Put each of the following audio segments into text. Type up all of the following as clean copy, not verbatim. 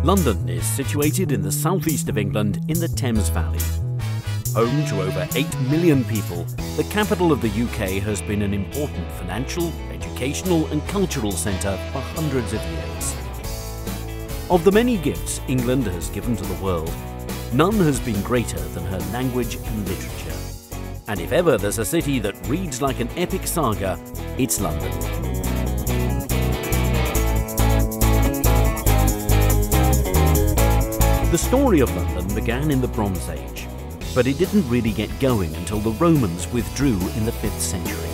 London is situated in the southeast of England in the Thames Valley. Home to over 8 million people, the capital of the UK has been an important financial, educational and cultural centre for hundreds of years. Of the many gifts England has given to the world, none has been greater than her language and literature. And if ever there's a city that reads like an epic saga, it's London. The story of London began in the Bronze Age, but it didn't really get going until the Romans withdrew in the 5th century.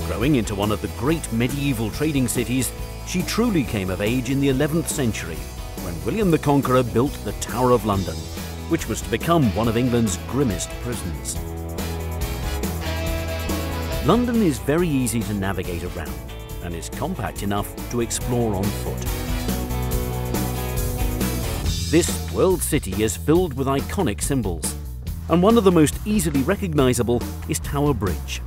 Growing into one of the great medieval trading cities, she truly came of age in the 11th century, when William the Conqueror built the Tower of London, which was to become one of England's grimmest prisons. London is very easy to navigate around, and is compact enough to explore on foot. This world city is filled with iconic symbols, and one of the most easily recognisable is Tower Bridge,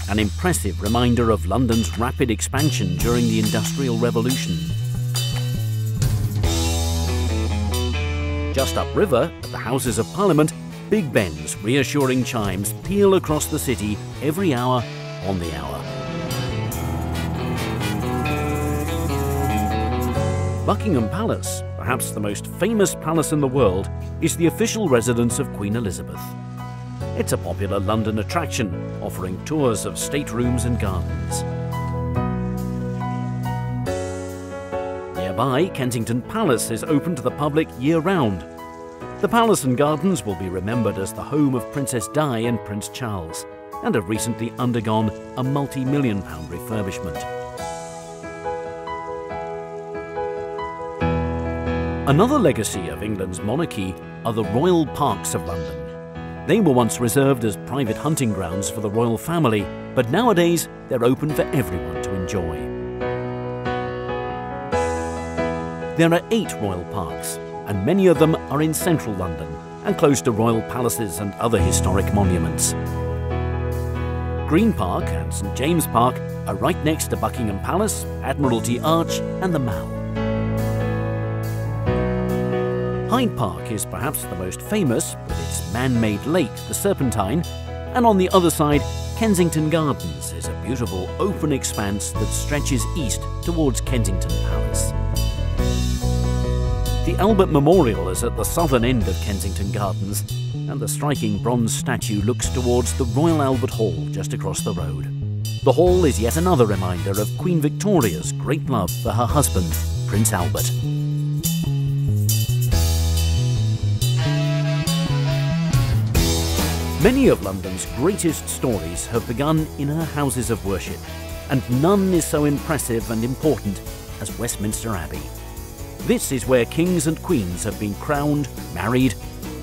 an impressive reminder of London's rapid expansion during the Industrial Revolution. Just upriver, at the Houses of Parliament, Big Ben's reassuring chimes peal across the city every hour on the hour. Buckingham Palace, perhaps the most famous palace in the world, is the official residence of Queen Elizabeth. It's a popular London attraction, offering tours of staterooms and gardens. Nearby, Kensington Palace is open to the public year-round. The palace and gardens will be remembered as the home of Princess Di and Prince Charles, and have recently undergone a multi-million-pound refurbishment. Another legacy of England's monarchy are the royal parks of London. They were once reserved as private hunting grounds for the royal family, but nowadays they're open for everyone to enjoy. There are 8 royal parks, and many of them are in central London and close to royal palaces and other historic monuments. Green Park and St James Park are right next to Buckingham Palace, Admiralty Arch and the Mall. Hyde Park is perhaps the most famous, with its man-made lake, the Serpentine, and on the other side, Kensington Gardens is a beautiful open expanse that stretches east towards Kensington Palace. The Albert Memorial is at the southern end of Kensington Gardens, and the striking bronze statue looks towards the Royal Albert Hall just across the road. The hall is yet another reminder of Queen Victoria's great love for her husband, Prince Albert. Many of London's greatest stories have begun in her houses of worship, and none is so impressive and important as Westminster Abbey. This is where kings and queens have been crowned, married,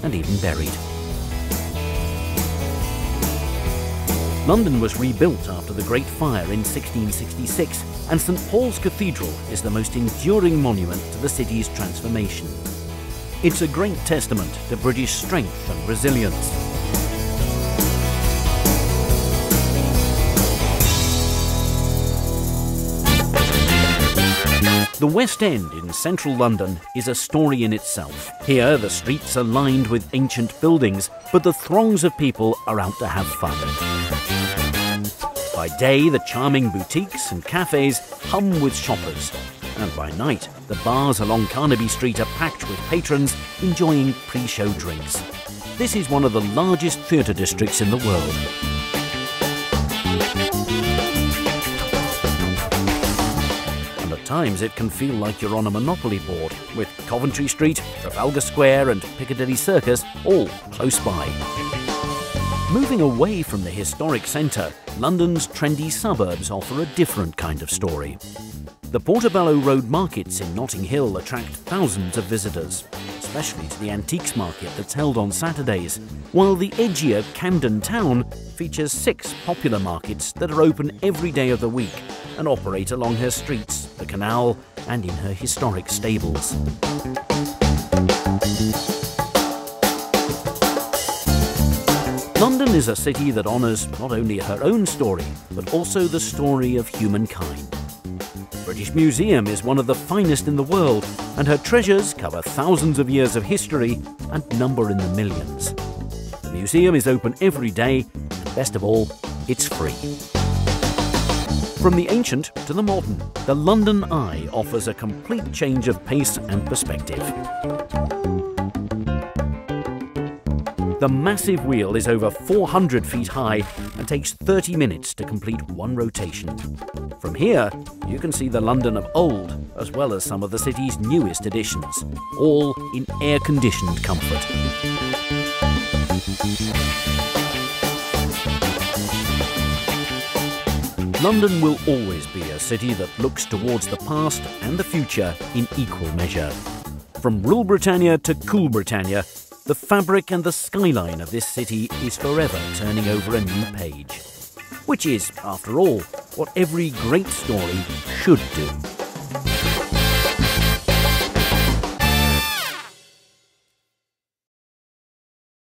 and even buried. London was rebuilt after the Great Fire in 1666, and St Paul's Cathedral is the most enduring monument to the city's transformation. It's a great testament to British strength and resilience. The West End in central London is a story in itself. Here, the streets are lined with ancient buildings, but the throngs of people are out to have fun. By day, the charming boutiques and cafes hum with shoppers, and by night, the bars along Carnaby Street are packed with patrons enjoying pre-show drinks. This is one of the largest theatre districts in the world. At times it can feel like you're on a Monopoly board, with Coventry Street, Trafalgar Square and Piccadilly Circus all close by. Moving away from the historic centre, London's trendy suburbs offer a different kind of story. The Portobello Road markets in Notting Hill attract thousands of visitors, especially to the antiques market that's held on Saturdays, while the edgier Camden Town features 6 popular markets that are open every day of the week and operate along her streets, the canal, and in her historic stables. London is a city that honours not only her own story, but also the story of humankind. British Museum is one of the finest in the world, and her treasures cover thousands of years of history and number in the millions. The museum is open every day, and best of all, it's free. From the ancient to the modern, the London Eye offers a complete change of pace and perspective. The massive wheel is over 400 feet high and takes 30 minutes to complete one rotation. From here, you can see the London of old, as well as some of the city's newest additions, all in air-conditioned comfort. London will always be a city that looks towards the past and the future in equal measure. From Rule Britannia to Cool Britannia, the fabric and the skyline of this city is forever turning over a new page. Which is, after all, what every great story should do.